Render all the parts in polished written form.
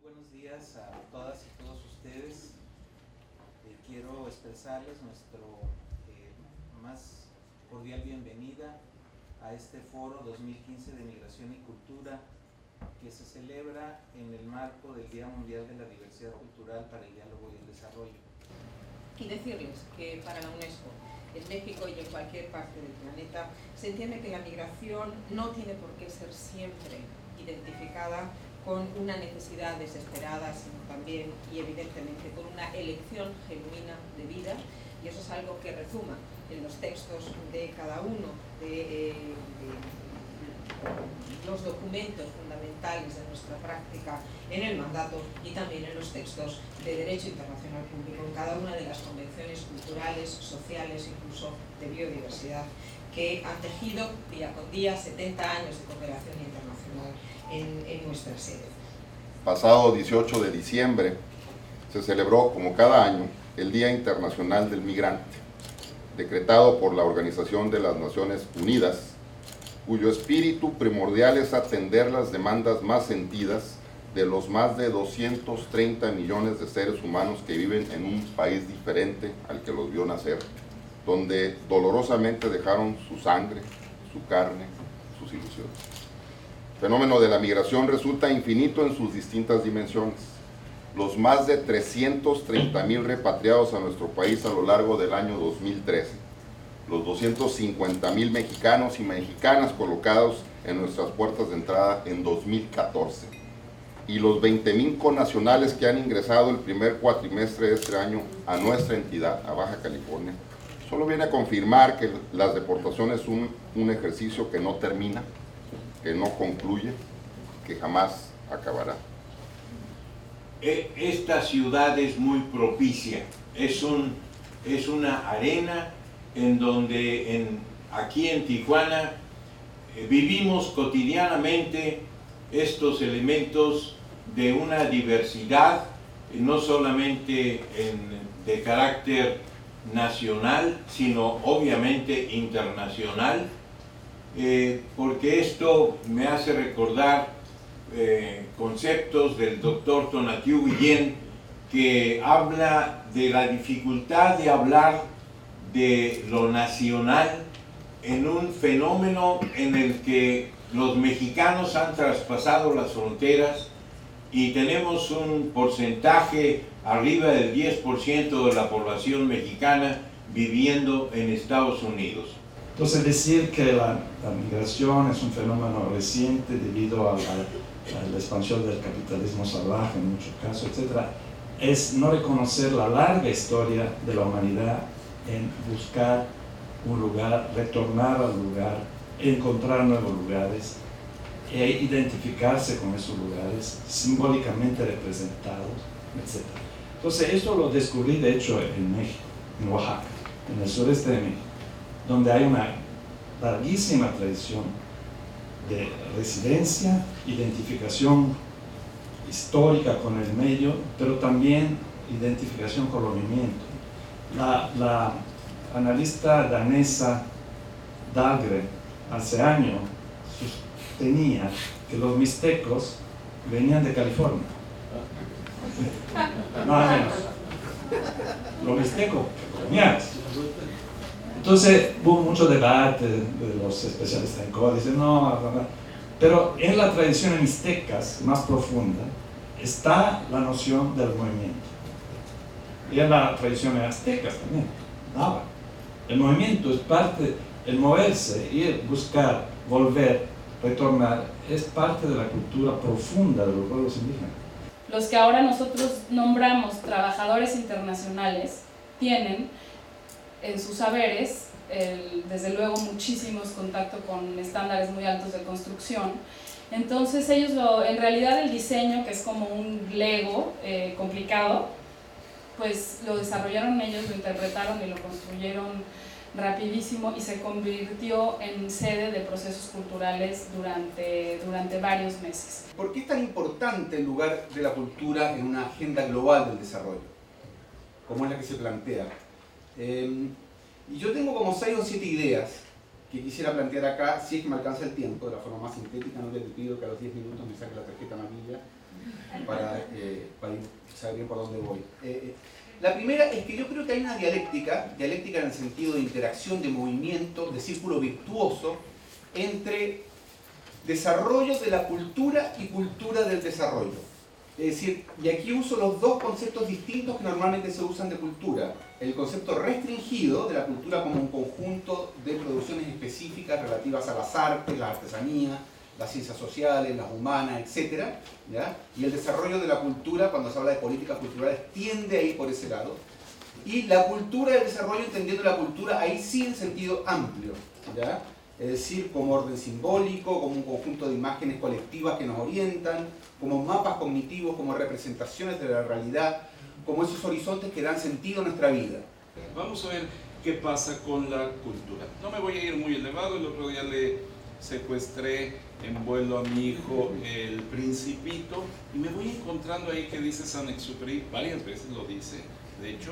buenos días a todas y todos ustedes. Quiero expresarles nuestra más cordial bienvenida a este foro 2015 de Migración y Cultura, que se celebra en el marco del Día Mundial de la Diversidad Cultural para el Diálogo y el Desarrollo. Y decirles que para la UNESCO, en México y en cualquier parte del planeta, se entiende que la migración no tiene por qué ser siempre identificada con una necesidad desesperada, sino también y evidentemente con una elección genuina de vida, y eso es algo que rezuma en los textos de cada uno de los documentos fundamentales de nuestra práctica en el mandato y también en los textos de Derecho Internacional Público, en cada una de las convenciones culturales, sociales, incluso de biodiversidad, que han tejido día con día 70 años de cooperación internacional en nuestra sede. Pasado 18 de diciembre se celebró, como cada año, el Día Internacional del Migrante, decretado por la Organización de las Naciones Unidas, cuyo espíritu primordial es atender las demandas más sentidas de los más de 230 millones de seres humanos que viven en un país diferente al que los vio nacer, donde dolorosamente dejaron su sangre, su carne, sus ilusiones. El fenómeno de la migración resulta infinito en sus distintas dimensiones. Los más de 330,000 repatriados a nuestro país a lo largo del año 2013, los 250,000 mexicanos y mexicanas colocados en nuestras puertas de entrada en 2014, y los 20,000 connacionales que han ingresado el primer cuatrimestre de este año a nuestra entidad, a Baja California, solo viene a confirmar que las deportaciones son un ejercicio que no termina, que no concluye, que jamás acabará. Esta ciudad es muy propicia, es una arena en donde aquí en Tijuana vivimos cotidianamente estos elementos de una diversidad, no solamente de carácter nacional, sino obviamente internacional, porque esto me hace recordar conceptos del doctor Tonatiuh Guillén, que habla de la dificultad de hablar de lo nacional en un fenómeno en el que los mexicanos han traspasado las fronteras y tenemos un porcentaje arriba del 10% de la población mexicana viviendo en Estados Unidos. Entonces decir que la migración es un fenómeno reciente debido a la expansión del capitalismo salvaje en muchos casos, etc., es no reconocer la larga historia de la humanidad en buscar un lugar, retornar al lugar, encontrar nuevos lugares e identificarse con esos lugares simbólicamente representados, etc. Entonces esto lo descubrí de hecho en México, en Oaxaca, en el sureste de México, donde hay una larguísima tradición de residencia, identificación histórica con el medio, pero también identificación con los movimientos. La analista danesa Dahlgren hace años sostenía que los mixtecos venían de California. Nada menos. Los mixtecos coloniales. Entonces hubo mucho debate de los especialistas en Coa, dicen no, pero en la tradición mixtecas más profunda está la noción del movimiento. Y en la tradición azteca también, nada. El movimiento es parte, el moverse, ir, buscar, volver, retornar, es parte de la cultura profunda de los pueblos indígenas. Los que ahora nosotros nombramos trabajadores internacionales tienen en sus saberes, desde luego, muchísimos contactos con estándares muy altos de construcción. Entonces ellos en realidad el diseño, que es como un Lego complicado, pues lo desarrollaron ellos, lo interpretaron y lo construyeron rapidísimo y se convirtió en sede de procesos culturales durante varios meses. ¿Por qué es tan importante el lugar de la cultura en una agenda global del desarrollo, como es la que se plantea? Y yo tengo como 6 o 7 ideas que quisiera plantear acá, si es que me alcanza el tiempo, de la forma más sintética. No le pido que a los 10 minutos me saque la tarjeta amarilla para saber bien por dónde voy. La primera es que yo creo que hay una dialéctica en el sentido de interacción, de movimiento, de círculo virtuoso entre desarrollo de la cultura y cultura del desarrollo. Es decir, y aquí uso los dos conceptos distintos que normalmente se usan de cultura. El concepto restringido de la cultura como un conjunto de producciones específicas relativas a las artes, la artesanía, las ciencias sociales, las humanas, etc. ¿Ya? Y el desarrollo de la cultura, cuando se habla de políticas culturales, tiende a ir por ese lado. Y la cultura del desarrollo, entendiendo la cultura ahí sí en sentido amplio, ¿ya? Es decir, como orden simbólico, como un conjunto de imágenes colectivas que nos orientan, como mapas cognitivos, como representaciones de la realidad, como esos horizontes que dan sentido a nuestra vida. Vamos a ver qué pasa con la cultura. No me voy a ir muy elevado, el otro día le secuestré en vuelo a mi hijo El Principito y me voy encontrando ahí que dice Saint-Exupéry, varias veces lo dice, de hecho,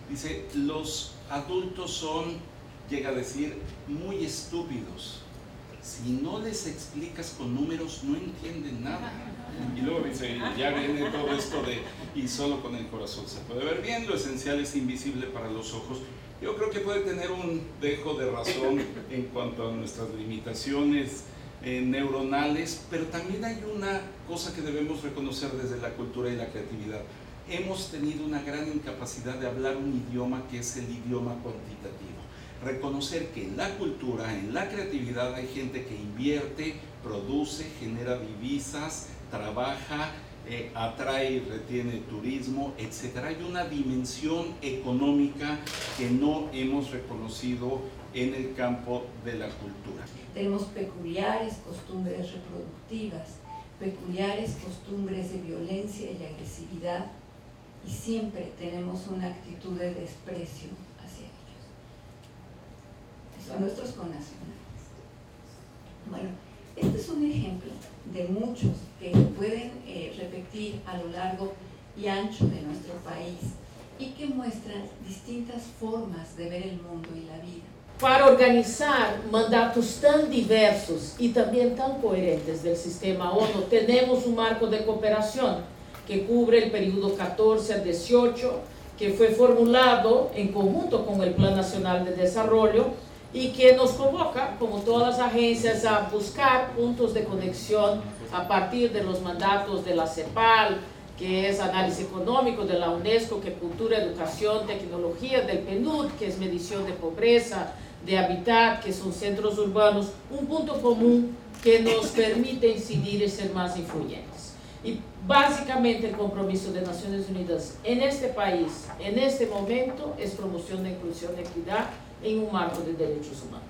dice, los adultos son, llega a decir, muy estúpidos. Si no les explicas con números, no entienden nada. Y luego dice, ya viene todo esto de, y solo con el corazón se puede ver bien, lo esencial es invisible para los ojos. Yo creo que puede tener un dejo de razón en cuanto a nuestras limitaciones neuronales, pero también hay una cosa que debemos reconocer desde la cultura y la creatividad. Hemos tenido una gran incapacidad de hablar un idioma que es el idioma cuantitativo. Reconocer que en la cultura, en la creatividad hay gente que invierte, produce, genera divisas, trabaja, atrae y retiene turismo, etc. Hay una dimensión económica que no hemos reconocido en el campo de la cultura. Tenemos peculiares costumbres reproductivas, peculiares costumbres de violencia y agresividad, y siempre tenemos una actitud de desprecio hacia ellos. Son nuestros connacionales. Bueno, este es un ejemplo de muchos que pueden repetir a lo largo y ancho de nuestro país y que muestran distintas formas de ver el mundo y la vida. Para organizar mandatos tan diversos y también tan coherentes del sistema ONU, tenemos un marco de cooperación que cubre el periodo 14 a 18, que fue formulado en conjunto con el Plan Nacional de Desarrollo y que nos convoca, como todas las agencias, a buscar puntos de conexión a partir de los mandatos de la CEPAL, que es análisis económico, de la UNESCO, que cultura, educación, tecnología, del PNUD, que es medición de pobreza, de hábitat, que son centros urbanos, un punto común que nos permite incidir y ser más influyentes. Y básicamente el compromiso de Naciones Unidas en este país, en este momento, es promoción de inclusión y equidad en un marco de derechos humanos.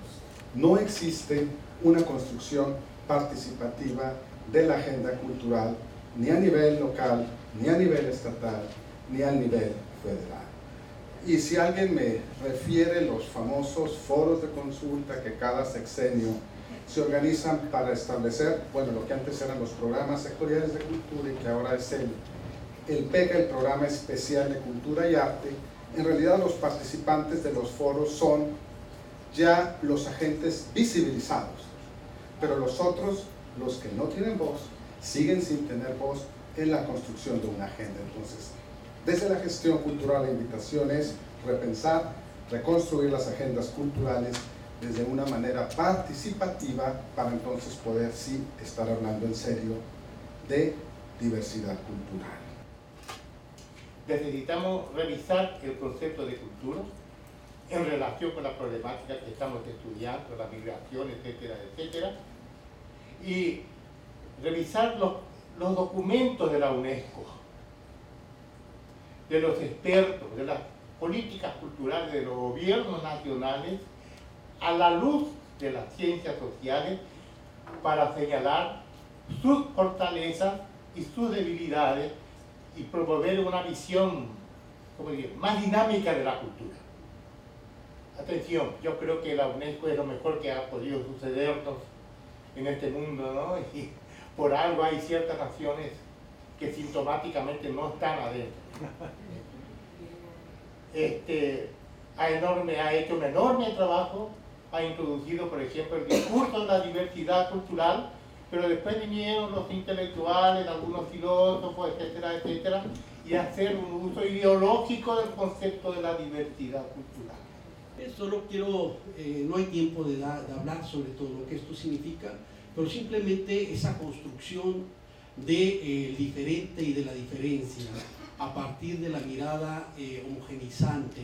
No existe una construcción participativa de la agenda cultural ni a nivel local, ni a nivel estatal, ni a nivel federal. Y si alguien me refiere los famosos foros de consulta que cada sexenio se organizan para establecer, bueno, lo que antes eran los programas sectoriales de cultura y que ahora es el PECA, el Programa Especial de Cultura y Arte, en realidad los participantes de los foros son ya los agentes visibilizados, pero los otros, los que no tienen voz, siguen sin tener voz en la construcción de una agenda. Entonces, desde la gestión cultural, la invitación es repensar, reconstruir las agendas culturales desde una manera participativa para entonces poder sí estar hablando en serio de diversidad cultural. Necesitamos revisar el concepto de cultura en relación con la problemática que estamos estudiando, la migración, etcétera, etcétera, y revisar los documentos de la UNESCO, de los expertos, de las políticas culturales de los gobiernos nacionales, a la luz de las ciencias sociales, para señalar sus fortalezas y sus debilidades y promover una visión, como diría, más dinámica de la cultura. Atención, yo creo que la UNESCO es lo mejor que ha podido sucedernos en este mundo, ¿no? Y por algo hay ciertas naciones que sintomáticamente no están adentro. Ha hecho un enorme trabajo, ha introducido, por ejemplo, el discurso de la diversidad cultural pero después vinieron los intelectuales, algunos filósofos, etcétera, etcétera, y hacer un uso ideológico del concepto de la diversidad cultural. Solo quiero, no hay tiempo de hablar sobre todo lo que esto significa, pero simplemente esa construcción del diferente y de la diferencia a partir de la mirada homogeneizante,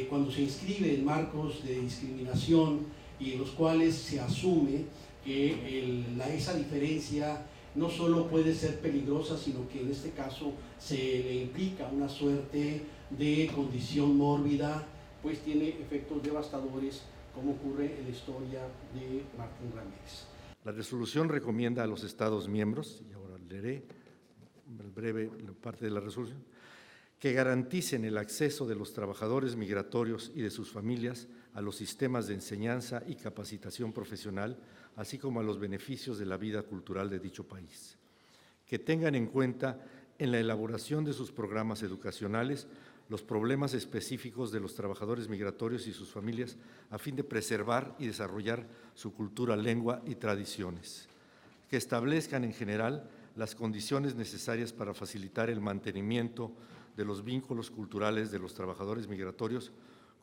cuando se inscribe en marcos de discriminación y en los cuales se asume que esa diferencia no solo puede ser peligrosa, sino que en este caso se le implica una suerte de condición mórbida, pues tiene efectos devastadores, como ocurre en la historia de Martín Ramírez. La resolución recomienda a los Estados miembros, y ahora leeré breve parte de la resolución, que garanticen el acceso de los trabajadores migratorios y de sus familias a los sistemas de enseñanza y capacitación profesional, así como a los beneficios de la vida cultural de dicho país. Que tengan en cuenta en la elaboración de sus programas educacionales los problemas específicos de los trabajadores migratorios y sus familias a fin de preservar y desarrollar su cultura, lengua y tradiciones. Que establezcan en general las condiciones necesarias para facilitar el mantenimiento de los vínculos culturales de los trabajadores migratorios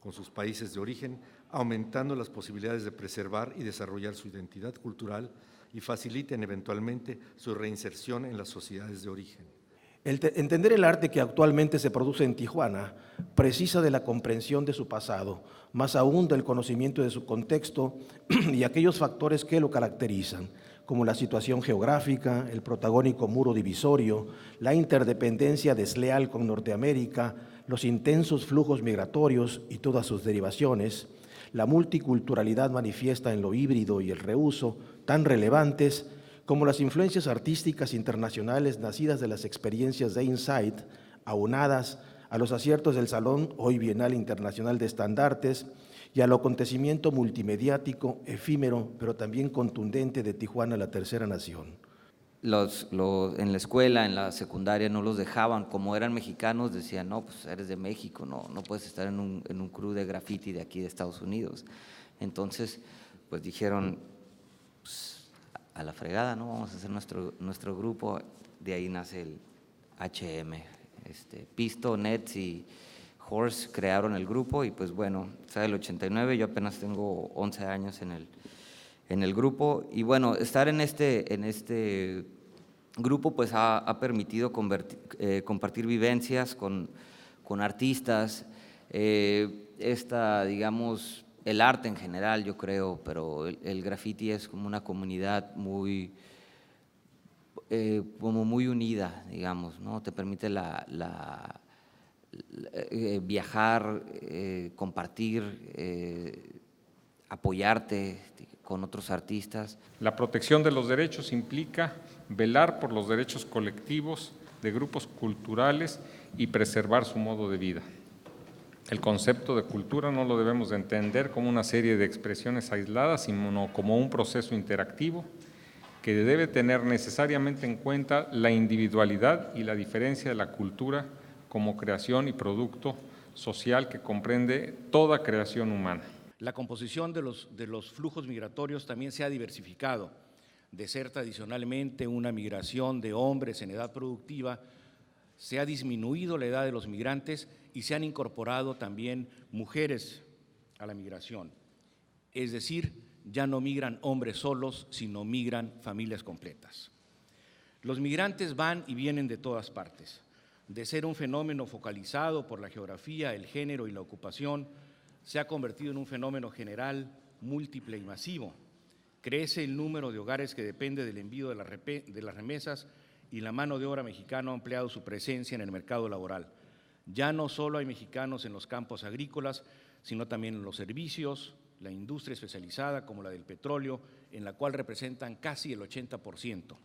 con sus países de origen, aumentando las posibilidades de preservar y desarrollar su identidad cultural y faciliten eventualmente su reinserción en las sociedades de origen. Entender el arte que actualmente se produce en Tijuana precisa de la comprensión de su pasado, más aún del conocimiento de su contexto y aquellos factores que lo caracterizan, como la situación geográfica, el protagónico muro divisorio, la interdependencia desleal con Norteamérica, los intensos flujos migratorios y todas sus derivaciones, la multiculturalidad manifiesta en lo híbrido y el reuso, tan relevantes como las influencias artísticas internacionales nacidas de las experiencias de Insight, aunadas a los aciertos del Salón hoy Bienal Internacional de Estandartes y al acontecimiento multimediático, efímero, pero también contundente de Tijuana, la tercera nación. En la escuela, en la secundaria, no los dejaban, como eran mexicanos, decían, no, pues eres de México, no puedes estar en un crew de graffiti de aquí de Estados Unidos. Entonces, pues dijeron, pues, a la fregada, ¿no? Vamos a hacer nuestro grupo, de ahí nace el HM. Pisto, Nets y Horse crearon el grupo y pues bueno, está del 89, yo apenas tengo 11 años en el grupo y bueno, estar en este grupo pues ha permitido compartir vivencias con artistas, digamos, el arte en general, yo creo, pero el graffiti es como una comunidad como muy unida, digamos, ¿no? Te permite viajar, compartir, apoyarte con otros artistas. La protección de los derechos implica velar por los derechos colectivos de grupos culturales y preservar su modo de vida. El concepto de cultura no lo debemos de entender como una serie de expresiones aisladas, sino como un proceso interactivo que debe tener necesariamente en cuenta la individualidad y la diferencia de la cultura como creación y producto social que comprende toda creación humana. La composición de los flujos migratorios también se ha diversificado. De ser tradicionalmente una migración de hombres en edad productiva, se ha disminuido la edad de los migrantes y se han incorporado también mujeres a la migración. Es decir, ya no migran hombres solos, sino migran familias completas. Los migrantes van y vienen de todas partes. De ser un fenómeno focalizado por la geografía, el género y la ocupación, se ha convertido en un fenómeno general, múltiple y masivo. Crece el número de hogares que depende del envío de las remesas y la mano de obra mexicana ha ampliado su presencia en el mercado laboral. Ya no solo hay mexicanos en los campos agrícolas, sino también en los servicios, la industria especializada como la del petróleo, en la cual representan casi el 80%.